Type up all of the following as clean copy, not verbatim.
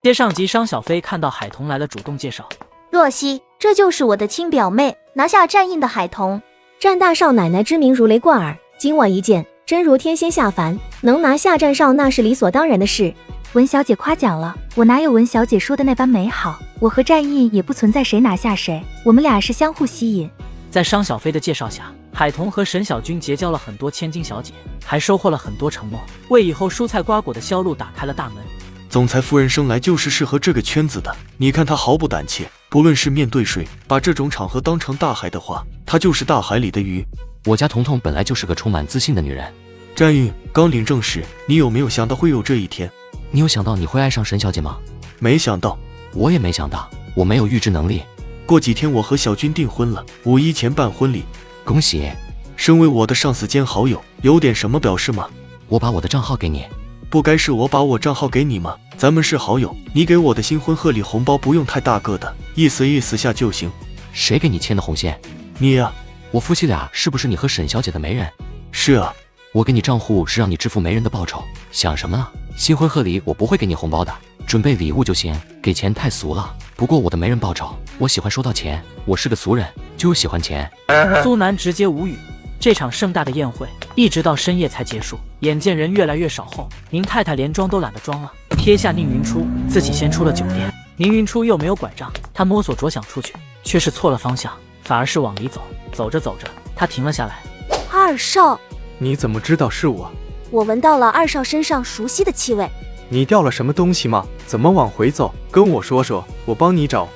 接上集，商小飞看到海童来了，主动介绍：若曦，这就是我的亲表妹，拿下战印的海童。战大少奶奶之名如雷贯耳，今晚一见，真如天仙下凡，能拿下战少那是理所当然的事。文小姐夸奖了，我哪有文小姐说的那般美好？我和战印也不存在谁拿下谁，我们俩是相互吸引。在商小飞的介绍下，海童和沈小军结交了很多千金小姐，还收获了很多承诺，为以后蔬菜瓜果的销路打开了大门。总裁夫人生来就是适合这个圈子的，你看她毫不胆怯，不论是面对谁，把这种场合当成大海的话，她就是大海里的鱼。我家彤彤本来就是个充满自信的女人。战玉刚领证时，你有没有想到会有这一天？你有想到你会爱上沈小姐吗？没想到。我也没想到，我没有预知能力。过几天我和小军订婚了，5一前办婚礼。恭喜。身为我的上司兼好友，有点什么表示吗？我把我的账号给你。不该是我把我账号给你吗？咱们是好友，你给我的新婚贺礼红包不用太大个的，意思意思下就行。谁给你牵的红线？你呀。我夫妻俩是不是你和沈小姐的媒人？是啊。我给你账户是让你支付媒人的报酬，想什么呢？新婚贺礼我不会给你红包的，准备礼物就行，给钱太俗了。不过我的媒人报酬，我喜欢收到钱，我是个俗人，就喜欢钱。苏南直接无语。这场盛大的宴会一直到深夜才结束，眼见人越来越少后，宁太太连装都懒得装了，撇下宁云初，自己先出了酒店。宁云初又没有拐杖，他摸索着想出去，却是错了方向，反而是往里走。走着走着，他停了下来。二少，你怎么知道是我？我闻到了二少身上熟悉的气味。你掉了什么东西吗？怎么往回走？跟我说说，我帮你找。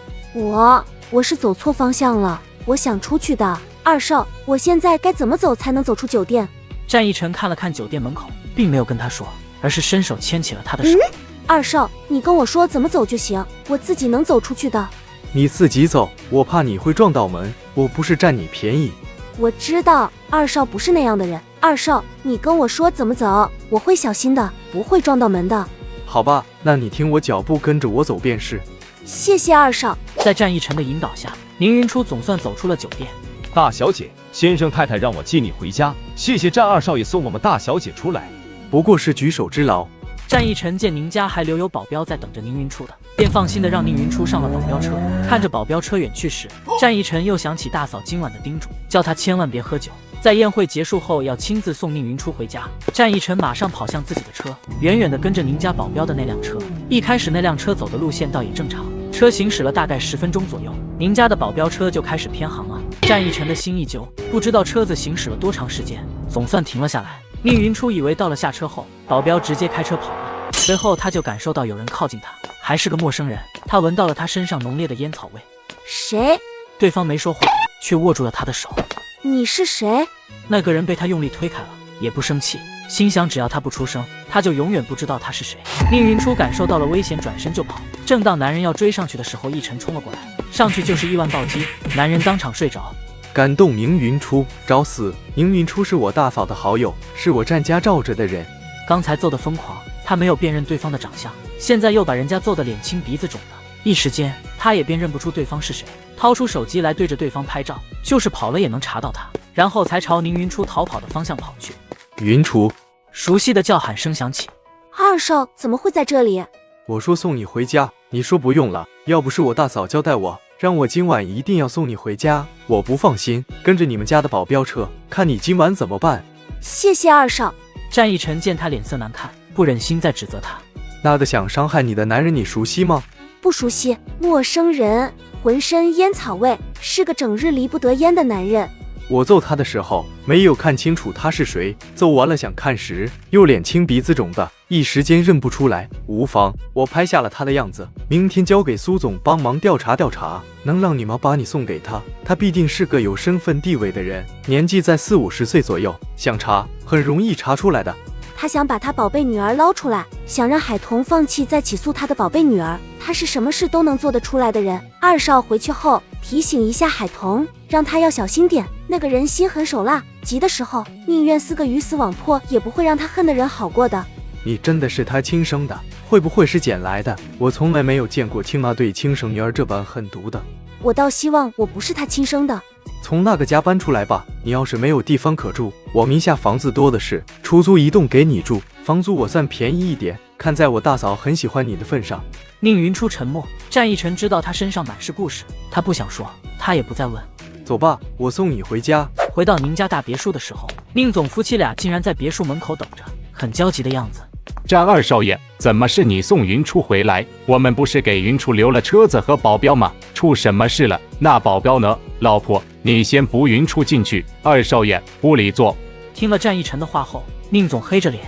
我是走错方向了，我想出去的。二少，我现在该怎么走才能走出酒店？战逸晨看了看酒店门口，并没有跟他说，而是伸手牵起了他的手。二少，你跟我说怎么走就行，我自己能走出去的。你自己走，我怕你会撞到门，我不是占你便宜。我知道，二少不是那样的人。二少，你跟我说怎么走，我会小心的，不会撞到门的。好吧，那你听我脚步，跟着我走便是。谢谢二少。在战逸晨的引导下，宁云初总算走出了酒店。大小姐，先生太太让我接你回家，谢谢战二少爷送我们大小姐出来，不过是举手之劳。战逸晨见宁家还留有保镖在等着宁云初的，便放心的让宁云初上了保镖车。看着保镖车远去时，战逸晨又想起大嫂今晚的叮嘱，叫他千万别喝酒，在宴会结束后要亲自送宁云初回家。战逸晨马上跑向自己的车，远远的跟着宁家保镖的那辆车。一开始那辆车走的路线倒也正常，车行驶了大概10分钟左右，宁家的保镖车就开始偏航了。战逸晨的心一揪，不知道车子行驶了多长时间，总算停了下来。宁云初以为到了下车后，保镖直接开车跑了。随后他就感受到有人靠近他，还是个陌生人。他闻到了他身上浓烈的烟草味。谁？对方没说话，却握住了他的手。你是谁？那个人被他用力推开了，也不生气，心想只要他不出声，他就永远不知道他是谁。宁云初感受到了危险，转身就跑。正当男人要追上去的时候，逸晨冲了过来，上去就是1万暴击，男人当场睡着。感动宁云初，找死！宁云初是我大嫂的好友，是我战家罩着的人。刚才揍得疯狂，他没有辨认对方的长相，现在又把人家揍得脸青鼻子肿的，一时间他也辨认不出对方是谁。掏出手机来对着对方拍照，就是跑了也能查到他，然后才朝宁云初逃跑的方向跑去。云初，熟悉的叫喊声响起。二少怎么会在这里？我说送你回家，你说不用了，要不是我大嫂交代我，让我今晚一定要送你回家，我不放心，跟着你们家的保镖车，看你今晚怎么办。谢谢二少。战逸晨见他脸色难看，不忍心再指责他。那个想伤害你的男人你熟悉吗？不熟悉，陌生人，浑身烟草味，是个整日离不得烟的男人。我揍他的时候没有看清楚他是谁，揍完了想看时又脸青鼻子肿的，一时间认不出来。无妨，我拍下了他的样子，明天交给苏总帮忙调查调查，能让你们把你送给他，他必定是个有身份地位的人，年纪在40-50岁左右，想查很容易查出来的。他想把他宝贝女儿捞出来，想让海童放弃再起诉他的宝贝女儿，他是什么事都能做得出来的人。二少回去后提醒一下海童，让他要小心点，那个人心狠手辣，急的时候宁愿撕个鱼死网破，也不会让他恨的人好过的。你真的是他亲生的？会不会是捡来的？我从来没有见过亲妈对亲生女儿这般狠毒的。我倒希望我不是他亲生的。从那个家搬出来吧，你要是没有地方可住，我名下房子多的是，出租一栋给你住，房租我算便宜一点，看在我大嫂很喜欢你的份上。宁云初沉默，战逸晨知道他身上满是故事，他不想说，他也不再问。走吧，我送你回家。回到宁家大别墅的时候，宁总夫妻俩竟然在别墅门口等着，很焦急的样子。战二少爷，怎么是你送云初回来？我们不是给云初留了车子和保镖吗？出什么事了？那保镖呢？老婆，你先扶云初进去。二少爷，屋里坐。听了战逸晨的话后，宁总黑着脸。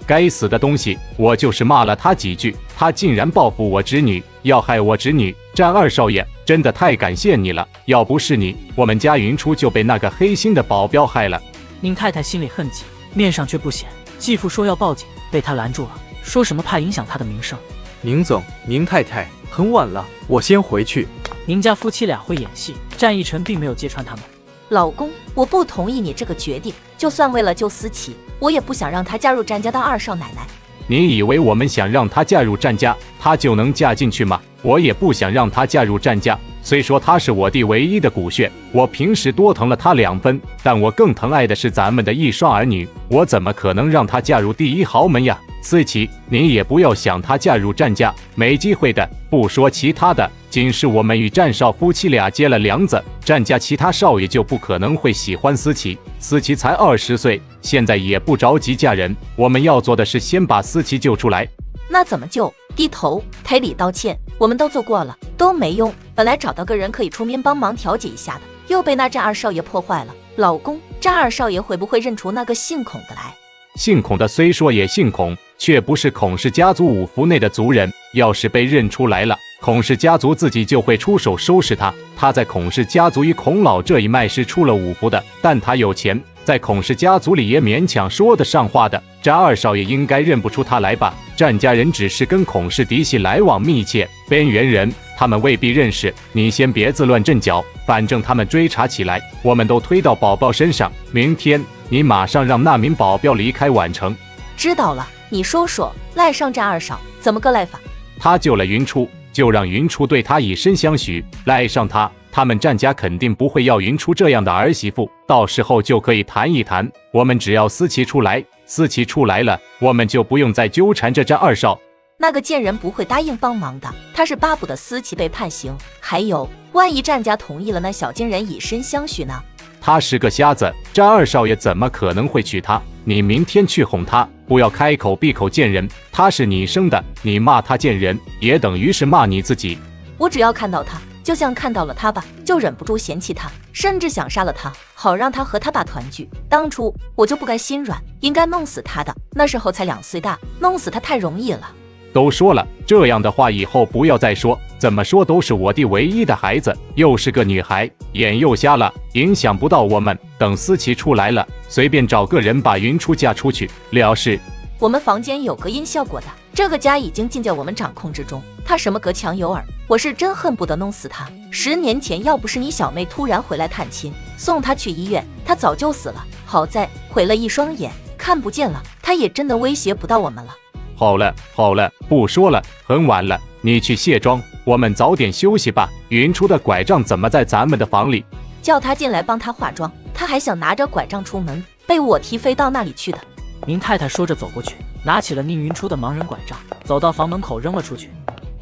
该死的东西，我就是骂了他几句，他竟然报复我侄女，要害我侄女。战二少爷，真的太感谢你了，要不是你，我们家云初就被那个黑心的保镖害了。宁太太心里恨极，面上却不显。继父说要报警，被他拦住了，说什么怕影响他的名声。宁总，宁太太，很晚了，我先回去。宁家夫妻俩会演戏，战逸晨并没有揭穿他们。老公，我不同意你这个决定，就算为了救思琪，我也不想让她嫁入战家当二少奶奶。你以为我们想让她嫁入战家，她就能嫁进去吗？我也不想让她嫁入战家。虽说她是我弟唯一的骨血，我平时多疼了她2分，但我更疼爱的是咱们的一双儿女，我怎么可能让她嫁入第一豪门呀？思琪，你也不要想她嫁入战家，没机会的。不说其他的，仅是我们与战少夫妻俩结了梁子，战家其他少爷就不可能会喜欢思琪。思琪才20岁，现在也不着急嫁人，我们要做的是先把思琪救出来。那怎么救？低头赔礼道歉，我们都做过了，都没用。本来找到个人可以出面帮忙调解一下的，又被那战二少爷破坏了。老公，战二少爷会不会认出那个姓孔的来？姓孔的虽说也姓孔，却不是孔氏家族5府内的族人，要是被认出来了，孔氏家族自己就会出手收拾他。他在孔氏家族与孔老这一脉是出了5府的，但他有钱，在孔氏家族里也勉强说得上话的。战二少爷应该认不出他来吧？战家人只是跟孔氏嫡系来往密切，边缘人，他们未必认识。你先别自乱阵脚，反正他们追查起来，我们都推到宝宝身上。明天你马上让那名保镖离开宛城。知道了，你说说，赖上战二少怎么个赖法？他救了云初，就让云初对他以身相许，赖上他，他们战家肯定不会要云初这样的儿媳妇，到时候就可以谈一谈。我们只要思琪出来，思琪出来了，我们就不用再纠缠着战二少。那个贱人不会答应帮忙的，他是巴不得思琪被判刑。还有，万一战家同意了那小贱人以身相许呢？他是个瞎子，战二少爷怎么可能会娶她？你明天去哄他，不要开口闭口贱人，他是你生的，你骂他贱人，也等于是骂你自己。我只要看到他，就像看到了他吧，就忍不住嫌弃他，甚至想杀了他，好让他和他爸团聚。当初我就不该心软，应该弄死他的。那时候才2岁大，弄死他太容易了。都说了，这样的话以后不要再说，怎么说都是我弟唯一的孩子，又是个女孩，眼又瞎了，影响不到我们。等思琪出来了，随便找个人把云初嫁出去了事。我们房间有隔音效果的，这个家已经尽在我们掌控之中，他什么隔墙有耳，我是真恨不得弄死他。10年前要不是你小妹突然回来探亲，送他去医院，他早就死了。好在毁了一双眼，看不见了，他也真的威胁不到我们了。好了好了，不说了，很晚了，你去卸妆，我们早点休息吧。云初的拐杖怎么在咱们的房里？叫他进来帮他化妆，他还想拿着拐杖出门，被我踢飞到那里去的。宁太太说着走过去，拿起了宁云初的盲人拐杖，走到房门口扔了出去。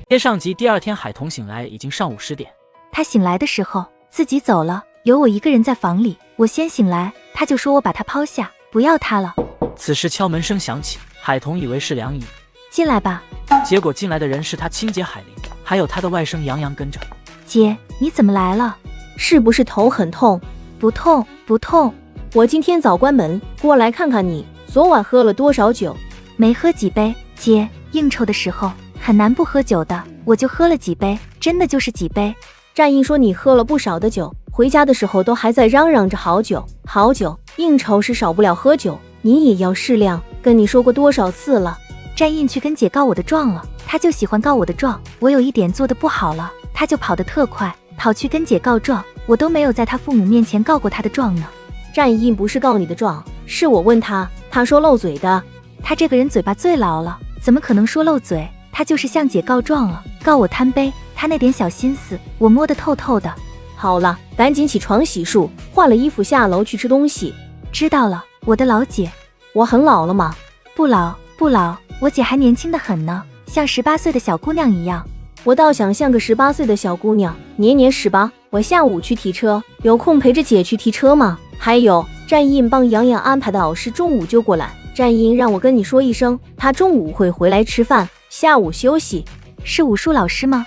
接上集第2天，海童醒来已经上午10点。他醒来的时候自己走了，留我一个人在房里。我先醒来，他就说我把他抛下，不要他了。此时敲门声响起，海童以为是梁姨，进来吧。结果进来的人是他亲姐海玲，还有他的外甥杨洋跟着。姐，你怎么来了？是不是头很痛？不痛不痛，我今天早关门，过来看看你昨晚喝了多少酒。没喝几杯，姐，应酬的时候很难不喝酒的，我就喝了几杯，真的就是几杯。战毅说你喝了不少的酒，回家的时候都还在嚷嚷着好酒好酒，应酬是少不了喝酒，你也要适量，跟你说过多少次了。战印去跟姐告我的状了，他就喜欢告我的状，我有一点做的不好了，他就跑得特快，跑去跟姐告状，我都没有在他父母面前告过他的状呢。战印不是告你的状，是我问他，他说漏嘴的。他这个人嘴巴最牢了，怎么可能说漏嘴？他就是向姐告状了，告我贪杯，他那点小心思我摸得透透的。好了，赶紧起床洗漱，换了衣服下楼去吃东西。知道了，我的老姐。我很老了吗？不老不老，我姐还年轻得很呢，像18岁的小姑娘一样。我倒想像个18岁的小姑娘，年年18。我下午去提车，有空陪着姐去提车吗？还有，战印帮洋洋安排的老师中午就过来，战印让我跟你说一声，他中午会回来吃饭，下午休息。是武术老师吗？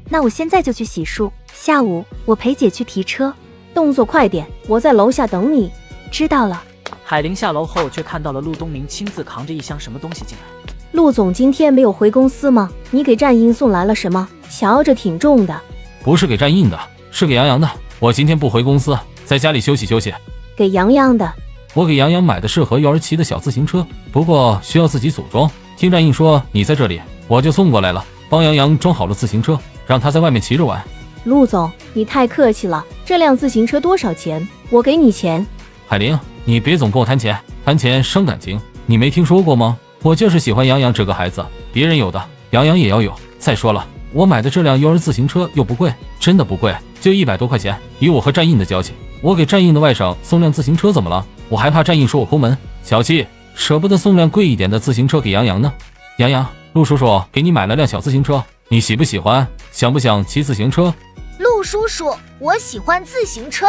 那我现在就去洗漱，下午我陪姐去提车。动作快点，我在楼下等你。知道了。海玲下楼后，却看到了陆东明亲自扛着一箱什么东西进来。陆总今天没有回公司吗？你给战印送来了什么？瞧着挺重的。不是给战印的，是给杨洋的。我今天不回公司，在家里休息休息。给洋洋的。我给杨洋买的适合幼儿骑的小自行车，不过需要自己组装。听战印说你在这里，我就送过来了，帮杨洋装好了自行车，让他在外面骑着玩。陆总，你太客气了，这辆自行车多少钱？我给你钱。海玲，你别总跟我谈钱，谈钱伤感情。你没听说过吗？我就是喜欢杨洋这个孩子，别人有的，杨洋也要有。再说了，我买的这辆幼儿自行车又不贵，真的不贵，就100多块钱。以我和战印的交情，我给战印的外甥送辆自行车怎么了？我还怕战印说我抠门，小气，舍不得送辆贵一点的自行车给杨洋呢。杨洋，陆叔叔给你买了辆小自行车，你喜不喜欢？想不想骑自行车？陆叔叔，我喜欢自行车。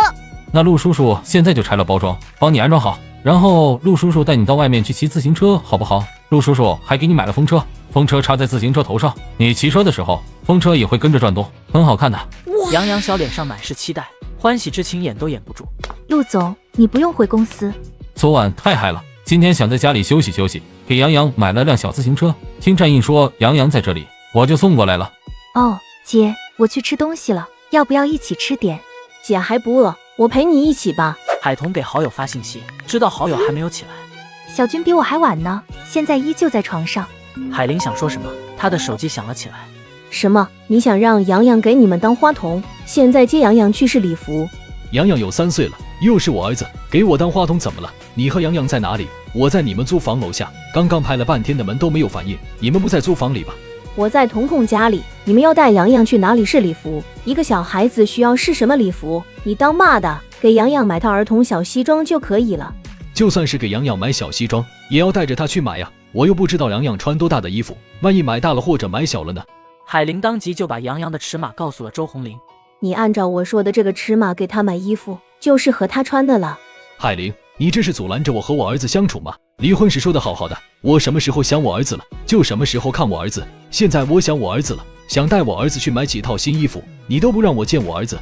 那陆叔叔现在就拆了包装，帮你安装好，然后陆叔叔带你到外面去骑自行车，好不好？陆叔叔还给你买了风车，风车插在自行车头上，你骑车的时候，风车也会跟着转动，很好看的。杨洋小脸上满是期待，欢喜之情掩都掩不住。陆总，你不用回公司。昨晚太嗨了，今天想在家里休息休息，给杨洋买了辆小自行车。听战印说杨洋在这里，我就送过来了。哦，姐，我去吃东西了，要不要一起吃点？姐还不饿，我陪你一起吧。海童给好友发信息，知道好友还没有起来。小军比我还晚呢，现在依旧在床上。海玲想说什么，她的手机响了起来。什么？你想让洋洋给你们当花童？现在接洋洋去试礼服。洋洋有3岁了，又是我儿子，给我当花童怎么了？你和洋洋在哪里？我在你们租房楼下，刚刚拍了半天的门都没有反应，你们不在租房里吧？我在童控家里。你们要带洋洋去哪里试礼服？一个小孩子需要试什么礼服？你当妈的，给洋洋买套儿童小西装就可以了。就算是给洋洋买小西装，也要带着他去买呀。我又不知道洋洋穿多大的衣服，万一买大了或者买小了呢？海玲当即就把杨洋的尺码告诉了周红林。你按照我说的这个尺码给他买衣服，就适合他穿的了。海玲，你这是阻拦着我和我儿子相处吗？离婚时说的好好的，我什么时候想我儿子了，就什么时候看我儿子。现在我想我儿子了，想带我儿子去买几套新衣服，你都不让我见我儿子。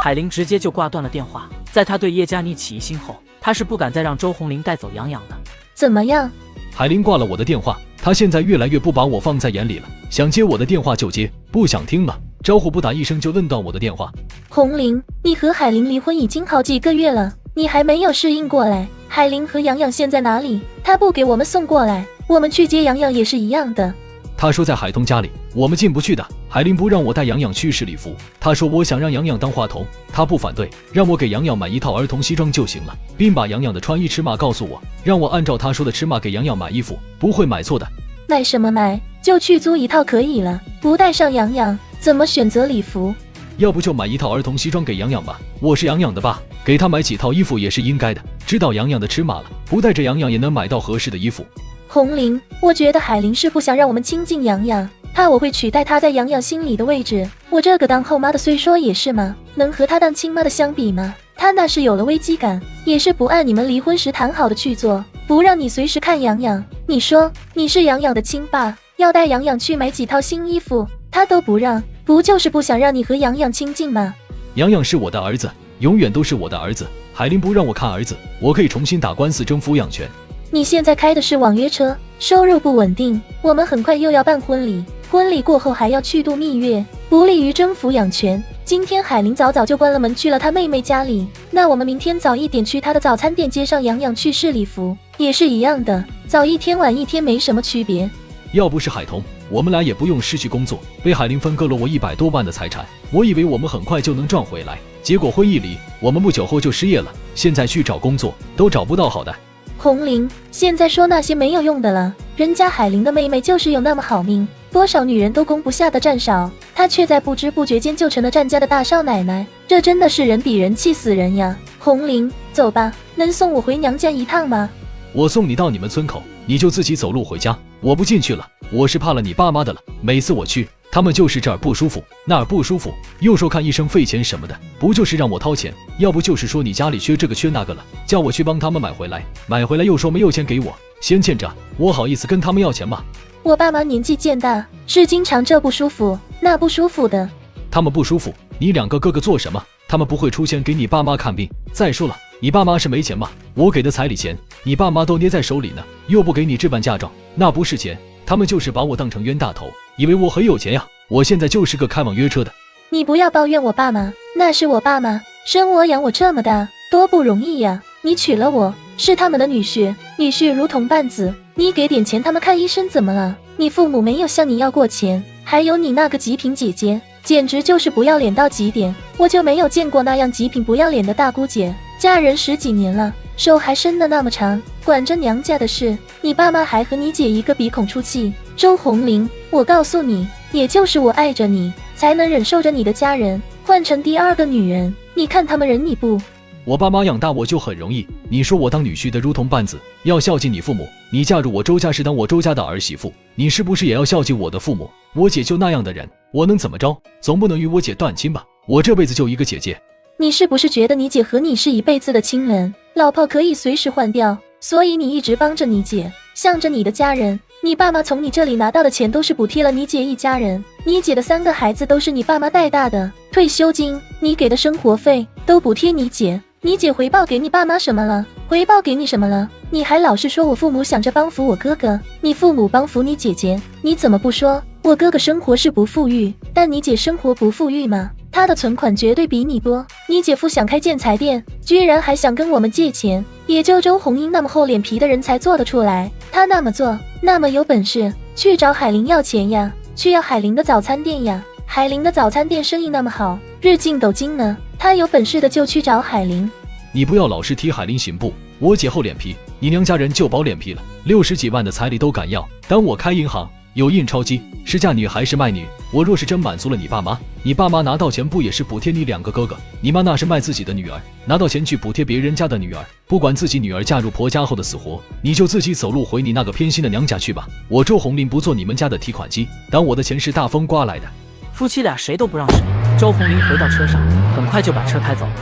海玲直接就挂断了电话。在他对叶佳妮起疑心后，他是不敢再让周红林带走杨洋的。怎么样？海玲挂了我的电话，她现在越来越不把我放在眼里了，想接我的电话就接，不想听了，招呼不打一声就摁断我的电话。红玲，你和海玲离婚已经好几个月了，你还没有适应过来。海玲和洋洋现在哪里？他不给我们送过来，我们去接洋洋也是一样的。他说在海通家里，我们进不去的。海玲不让我带洋洋去试礼服，他说我想让洋洋当花童，他不反对，让我给洋洋买一套儿童西装就行了，并把洋洋的穿衣尺码告诉我，让我按照他说的尺码给洋洋买衣服，不会买错的。买什么买？就去租一套可以了，不带上洋洋，怎么选择礼服？要不就买一套儿童西装给洋洋吧，我是洋洋的爸，给他买几套衣服也是应该的，知道洋洋的尺码了，不带着洋洋也能买到合适的衣服。红玲，我觉得海玲是不想让我们亲近洋洋，怕我会取代他在洋洋心里的位置。我这个当后妈的虽说也是嘛，能和他当亲妈的相比吗？他那是有了危机感，也是不按你们离婚时谈好的去做，不让你随时看洋洋。你说你是洋洋的亲爸，要带洋洋去买几套新衣服，他都不让，不就是不想让你和洋洋亲近吗？洋洋是我的儿子，永远都是我的儿子。海玲不让我看儿子，我可以重新打官司争抚养权。你现在开的是网约车，收入不稳定，我们很快又要办婚礼，婚礼过后还要去度蜜月，不利于争抚养权。今天海玲早早就关了门去了她妹妹家里，那我们明天早一点去她的早餐店接上洋洋去试礼服，也是一样的，早一天晚一天没什么区别。要不是海童，我们俩也不用失去工作，被海玲分割了我100多万的财产，我以为我们很快就能赚回来，结果婚一离，我们不久后就失业了，现在去找工作都找不到好的。红玲，现在说那些没有用的了，人家海玲的妹妹就是有那么好命，多少女人都攻不下的战嫂，她却在不知不觉间就成了战家的大少奶奶，这真的是人比人气死人呀！红玲，走吧，能送我回娘家一趟吗？我送你到你们村口，你就自己走路回家，我不进去了，我是怕了你爸妈的了，每次我去，他们就是这儿不舒服，那儿不舒服，又说看医生费钱什么的，不就是让我掏钱？要不就是说你家里缺这个缺那个了，叫我去帮他们买回来，买回来又说没有钱给我，先欠着，我好意思跟他们要钱吗？我爸妈年纪渐大，是经常这不舒服那不舒服的。他们不舒服，你2个哥哥做什么？他们不会出钱给你爸妈看病。再说了，你爸妈是没钱吗？我给的彩礼钱，你爸妈都捏在手里呢，又不给你置办嫁妆，那不是钱。他们就是把我当成冤大头，以为我很有钱呀。我现在就是个开网约车的。你不要抱怨我爸妈，那是我爸妈生我养我这么大，多不容易呀。你娶了我，是他们的女婿，女婿如同半子，你给点钱他们看医生怎么了？你父母没有向你要过钱，还有你那个极品姐姐，简直就是不要脸到极点。我就没有见过那样极品不要脸的大姑姐，嫁人10几年了，手还伸得那么长，管着娘家的事，你爸妈还和你姐一个鼻孔出气。周红林，我告诉你，也就是我爱着你，才能忍受着你的家人换成第2个女人，你看他们忍你不？我爸妈养大我就很容易，你说我当女婿的如同半子，要孝敬你父母，你嫁入我周家是当我周家的儿媳妇，你是不是也要孝敬我的父母？我姐就那样的人，我能怎么着？总不能与我姐断亲吧？我这辈子就一个姐姐。你是不是觉得你姐和你是一辈子的亲人，老婆可以随时换掉，所以你一直帮着你姐，向着你的家人？你爸妈从你这里拿到的钱都是补贴了你姐一家人，你姐的3个孩子都是你爸妈带大的，退休金你给的生活费都补贴你姐，你姐回报给你爸妈什么了？回报给你什么了？你还老是说我父母想着帮扶我哥哥，你父母帮扶你姐姐，你怎么不说我哥哥生活是不富裕，但你姐生活不富裕吗？他的存款绝对比你多，你姐夫想开建材店，居然还想跟我们借钱，也就周红英那么厚脸皮的人才做得出来。他那么做，那么有本事，去找海玲要钱呀，去要海玲的早餐店呀。海玲的早餐店生意那么好，日进斗金呢，他有本事的就去找海玲。你不要老是提海玲行不？我姐厚脸皮，你娘家人就薄脸皮了，60几万的彩礼都敢要。当我开银行有印钞机，是嫁女还是卖女？我若是真满足了你爸妈，你爸妈拿到钱不也是补贴你2个哥哥？你妈那是卖自己的女儿，拿到钱去补贴别人家的女儿，不管自己女儿嫁入婆家后的死活，你就自己走路回你那个偏心的娘家去吧。我周红林不做你们家的提款机，当我的钱是大风刮来的。夫妻俩谁都不让谁。周红林回到车上，很快就把车开走了。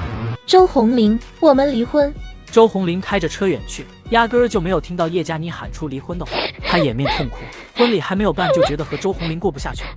周红林，我们离婚。周红林开着车远去，压根儿就没有听到叶佳妮喊出离婚的话，他掩面痛哭。婚礼还没有办，就觉得和周红林过不下去了。